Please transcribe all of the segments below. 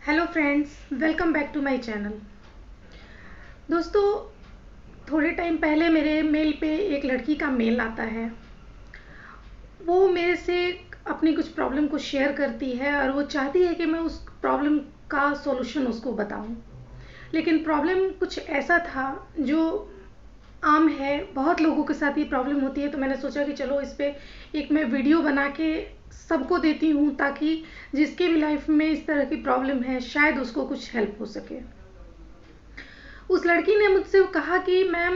Hello friends, welcome back to my channel. दोस्तों, थोड़े time पहले मेरे मेल पे एक लड़की का मेल आता है। वो मेरे से अपनी कुछ प्रॉब्लम को शेयर करती है और वो चाहती है कि मैं उस प्रॉब्लम का सॉल्यूशन उसको बताऊं। लेकिन प्रॉब्लम कुछ ऐसा था जो आम है, बहुत लोगों के साथ ये प्रॉब्लम होती है। तो मैंने सोचा कि चलो इस पे एक मैं वीडियो बना के सबको देती हूँ, ताकि जिसके भी लाइफ में इस तरह की प्रॉब्लम है शायद उसको कुछ हेल्प हो सके। उस लड़की ने मुझसे कहा कि मैम,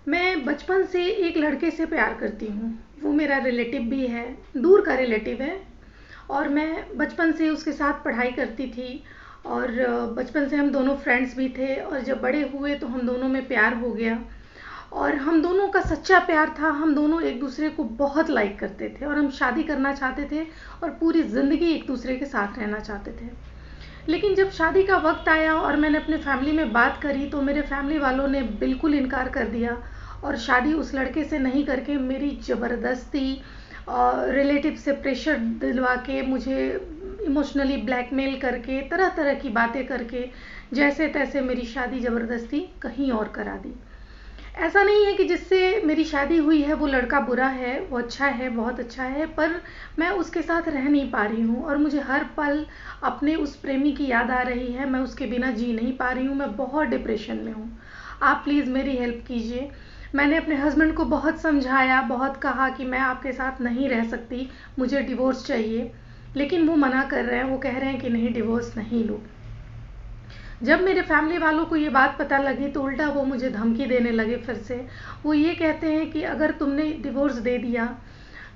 मैं बचपन से एक लड़के से प्यार करती हूँ। वो मेरा रिलेटिव भी है, दूर का रिलेटिव है, और मैं बचपन से उसके साथ पढ़ाई करती थी और बचपन से हम दोनों फ्रेंड्स भी थे। और जब बड़े हुए तो हम दोनों में प्यार हो गया और हम दोनों का सच्चा प्यार था। हम दोनों एक दूसरे को बहुत लाइक करते थे और हम शादी करना चाहते थे और पूरी ज़िंदगी एक दूसरे के साथ रहना चाहते थे। लेकिन जब शादी का वक्त आया और मैंने अपने फैमिली में बात करी तो मेरे फैमिली वालों ने बिल्कुल इनकार कर दिया और शादी उस लड़के से नहीं करके मेरी ज़बरदस्ती रिलेटिव से प्रेशर दिलवा के, मुझे इमोशनली ब्लैकमेल करके, तरह तरह की बातें करके जैसे तैसे मेरी शादी ज़बरदस्ती कहीं और करा दी। ऐसा नहीं है कि जिससे मेरी शादी हुई है वो लड़का बुरा है, वो अच्छा है, बहुत अच्छा है, पर मैं उसके साथ रह नहीं पा रही हूँ और मुझे हर पल अपने उस प्रेमी की याद आ रही है। मैं उसके बिना जी नहीं पा रही हूँ, मैं बहुत डिप्रेशन में हूँ। आप प्लीज़ मेरी हेल्प कीजिए। मैंने अपने हस्बैंड को बहुत समझाया, बहुत कहा कि मैं आपके साथ नहीं रह सकती, मुझे डिवोर्स चाहिए, लेकिन वो मना कर रहे हैं। वो कह रहे हैं कि नहीं, डिवोर्स नहीं लो। जब मेरे फैमिली वालों को ये बात पता लगी तो उल्टा वो मुझे धमकी देने लगे फिर से। वो ये कहते हैं कि अगर तुमने डिवोर्स दे दिया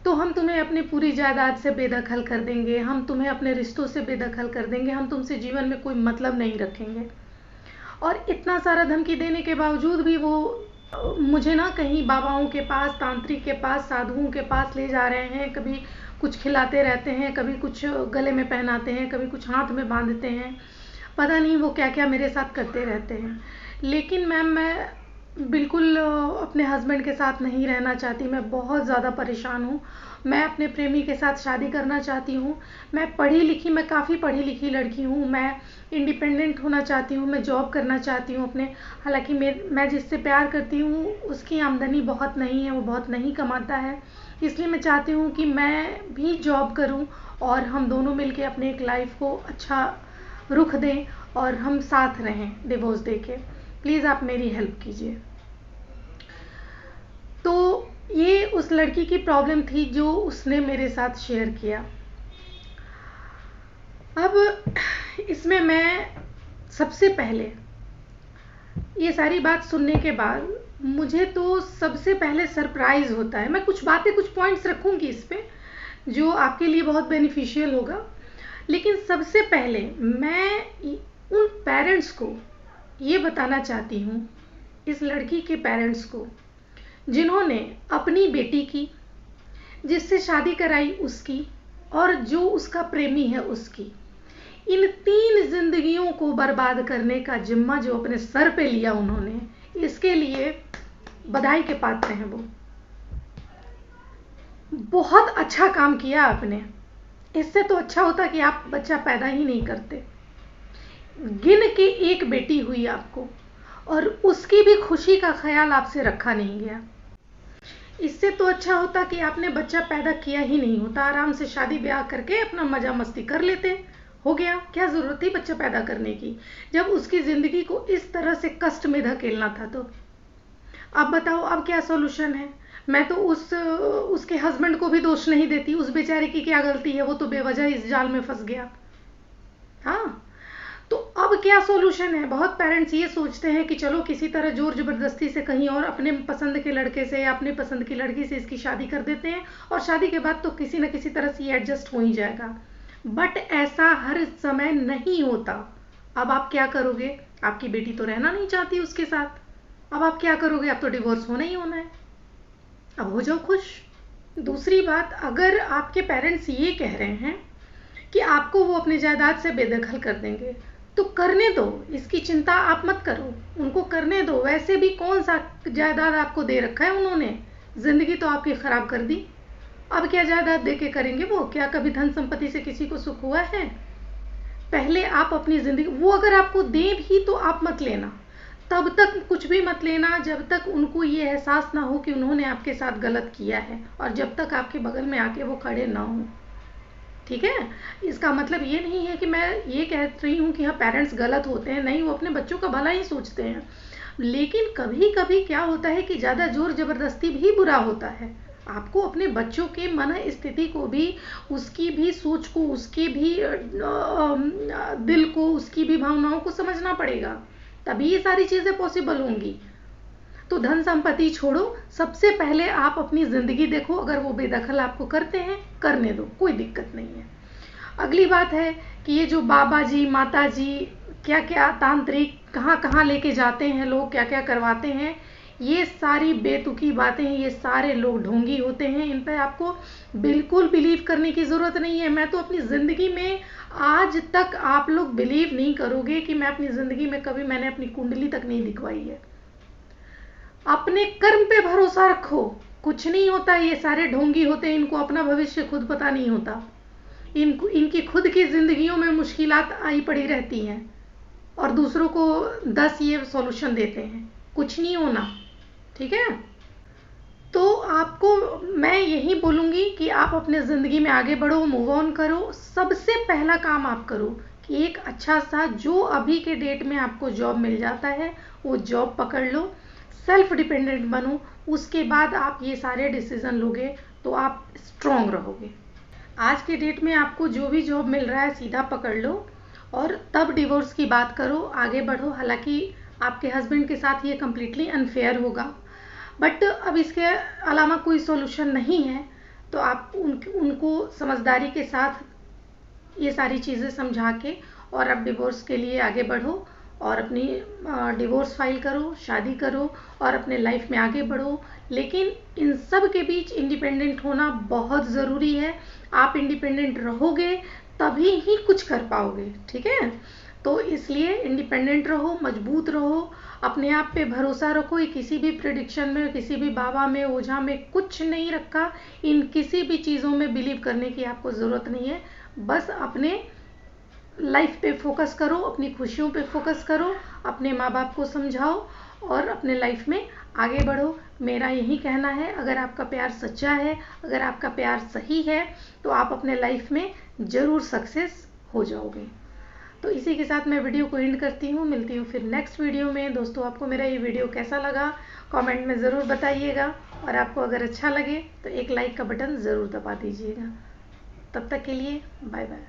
तो हम तुम्हें अपनी पूरी जायदाद से बेदखल कर देंगे, हम तुम्हें अपने रिश्तों से बेदखल कर देंगे, हम तुमसे जीवन में कोई मतलब नहीं रखेंगे। और इतना सारा धमकी देने के बावजूद भी वो मुझे ना कहीं बाबाओं के पास, तांत्रिक के पास, साधुओं के पास ले जा रहे हैं। कभी कुछ खिलाते रहते हैं, कभी कुछ गले में पहनाते हैं, कभी कुछ हाथ में बांधते हैं, पता नहीं वो क्या क्या मेरे साथ करते रहते हैं। लेकिन मैम, मैं बिल्कुल अपने हस्बैंड के साथ नहीं रहना चाहती। मैं बहुत ज़्यादा परेशान हूँ। मैं अपने प्रेमी के साथ शादी करना चाहती हूँ। मैं काफ़ी पढ़ी लिखी लड़की हूँ। मैं इंडिपेंडेंट होना चाहती हूँ, मैं जॉब करना चाहती हूँ अपने। हालांकि मैं जिससे प्यार करती हूँ उसकी आमदनी बहुत नहीं है, वो बहुत नहीं कमाता है। इसलिए मैं चाहती हूँ कि मैं भी जॉब करूँ और हम दोनों मिलके अपने एक लाइफ को अच्छा रुख दें और हम साथ रहें डिवोर्स देके। प्लीज़ आप मेरी हेल्प कीजिए। तो ये उस लड़की की प्रॉब्लम थी जो उसने मेरे साथ शेयर किया। अब इसमें मैं सबसे पहले ये सारी बात सुनने के बाद मुझे तो सबसे पहले सरप्राइज होता है। मैं कुछ बातें, कुछ पॉइंट्स रखूंगी इस पे जो आपके लिए बहुत बेनिफिशियल होगा। लेकिन सबसे पहले मैं उन पेरेंट्स को ये बताना चाहती हूँ, इस लड़की के पेरेंट्स को, जिन्होंने अपनी बेटी की, जिससे शादी कराई उसकी, और जो उसका प्रेमी है उसकी, इन 3 जिंदगियों को बर्बाद करने का जिम्मा जो अपने सर पे लिया उन्होंने, इसके लिए बधाई के पात्र हैं। वो बहुत अच्छा काम किया आपने। इससे तो अच्छा होता कि आप बच्चा पैदा ही नहीं करते। गिन के एक बेटी हुई आपको और उसकी भी खुशी का ख्याल आपसे रखा नहीं गया। इससे तो अच्छा होता कि आपने बच्चा पैदा किया ही नहीं होता, आराम से शादी ब्याह करके अपना मजा मस्ती कर लेते। हो गया, क्या जरूरत थी बच्चा पैदा करने की, जब उसकी जिंदगी को इस तरह से कष्ट में धकेलना था। तो अब बताओ, अब क्या सॉल्यूशन है? मैं तो उसके हस्बैंड को भी दोष नहीं देती, उस बेचारे की क्या गलती है, वो तो बेवजह इस जाल में फंस गया। हाँ, तो अब क्या सॉल्यूशन है? बहुत पेरेंट्स ये सोचते हैं कि चलो किसी तरह जोर जबरदस्ती से कहीं और अपने पसंद के लड़के से या अपने पसंद की लड़की से इसकी शादी कर देते हैं और शादी के बाद तो किसी न किसी तरह से ये एडजस्ट हो ही जाएगा। बट ऐसा हर समय नहीं होता। अब आप क्या करोगे? आपकी बेटी तो रहना नहीं चाहती उसके साथ, अब आप क्या करोगे? अब तो डिवोर्स होना ही होना है। अब हो जाओ खुश। दूसरी बात, अगर आपके पेरेंट्स ये कह रहे हैं कि आपको वो अपनी जायदाद से बेदखल कर देंगे, तो करने दो, इसकी चिंता आप मत करो, उनको करने दो। वैसे भी कौन सा जायदाद आपको दे रखा है उन्होंने? जिंदगी तो आपकी खराब कर दी। अब क्या जायदाद दे के करेंगे वो? क्या कभी धन संपत्ति से किसी को सुख हुआ है? पहले आप अपनी ज़िंदगी, वो अगर आपको दें भी तो आप मत लेना, तब तक कुछ भी मत लेना जब तक उनको ये एहसास ना हो कि उन्होंने आपके साथ गलत किया है, और जब तक आपके बगल में आके वो खड़े ना हों। ठीक है, इसका मतलब ये नहीं है कि मैं ये कह रही हूँ कि हाँ पेरेंट्स गलत होते हैं, नहीं, वो अपने बच्चों का भला ही सोचते हैं, लेकिन कभी कभी क्या होता है कि ज़्यादा जोर ज़बरदस्ती भी बुरा होता है। आपको अपने बच्चों के मन स्थिति को भी, उसकी भी सोच को, उसके भी दिल को, उसकी भी भावनाओं को समझना पड़ेगा, तभी ये सारी चीज़ें पॉसिबल होंगी। तो धन संपत्ति छोड़ो, सबसे पहले आप अपनी ज़िंदगी देखो। अगर वो बेदखल आपको करते हैं, करने दो, कोई दिक्कत नहीं है। अगली बात है कि ये जो बाबा जी, माता जी, क्या क्या तांत्रिक कहाँ कहाँ लेके जाते हैं लोग, क्या क्या करवाते हैं, ये सारी बेतुकी बातें हैं, ये सारे लोग ढोंगी होते हैं, इन पर आपको बिल्कुल बिलीव करने की ज़रूरत नहीं है। मैं तो अपनी ज़िंदगी में आज तक, आप लोग बिलीव नहीं करोगे कि मैं अपनी ज़िंदगी में कभी मैंने अपनी कुंडली तक नहीं दिखवाई है। अपने कर्म पे भरोसा रखो, कुछ नहीं होता, ये सारे ढोंगी होते हैं, इनको अपना भविष्य खुद पता नहीं होता, इनकी खुद की जिंदगियों में मुश्किलात आई पड़ी रहती हैं और दूसरों को 10 ये सॉल्यूशन देते हैं, कुछ नहीं होना। ठीक है, तो आपको मैं यही बोलूँगी कि आप अपने ज़िंदगी में आगे बढ़ो, मूव ऑन करो। सबसे पहला काम आप करो कि एक अच्छा सा, जो अभी के डेट में आपको जॉब मिल जाता है, वो जॉब पकड़ लो, सेल्फ डिपेंडेंट बनो। उसके बाद आप ये सारे डिसीजन लोगे तो आप स्ट्रॉन्ग रहोगे। आज के डेट में आपको जो भी जॉब मिल रहा है सीधा पकड़ लो और तब डिवोर्स की बात करो, आगे बढ़ो। हालांकि आपके हस्बैंड के साथ ये कम्प्लीटली अनफेयर होगा, बट अब इसके अलावा कोई सॉल्यूशन नहीं है, तो आप उनको समझदारी के साथ ये सारी चीज़ें समझा के और आप डिवोर्स के लिए आगे बढ़ो और अपनी डिवोर्स फाइल करो, शादी करो और अपने लाइफ में आगे बढ़ो। लेकिन इन सब के बीच इंडिपेंडेंट होना बहुत ज़रूरी है। आप इंडिपेंडेंट रहोगे तभी ही कुछ कर पाओगे। ठीक है, तो इसलिए इंडिपेंडेंट रहो, मजबूत रहो, अपने आप पे भरोसा रखो। ये किसी भी प्रेडिक्शन में, किसी भी बाबा में, ओझा में कुछ नहीं रखा। इन किसी भी चीज़ों में बिलीव करने की आपको ज़रूरत नहीं है। बस अपने लाइफ पे फोकस करो, अपनी खुशियों पे फोकस करो, अपने माँ बाप को समझाओ और अपने लाइफ में आगे बढ़ो। मेरा यही कहना है। अगर आपका प्यार सच्चा है, अगर आपका प्यार सही है, तो आप अपने लाइफ में ज़रूर सक्सेस हो जाओगे। तो इसी के साथ मैं वीडियो को एंड करती हूँ। मिलती हूँ फिर नेक्स्ट वीडियो में। दोस्तों, आपको मेरा ये वीडियो कैसा लगा कमेंट में ज़रूर बताइएगा, और आपको अगर अच्छा लगे तो एक लाइक का बटन ज़रूर दबा दीजिएगा। तब तक के लिए बाय बाय।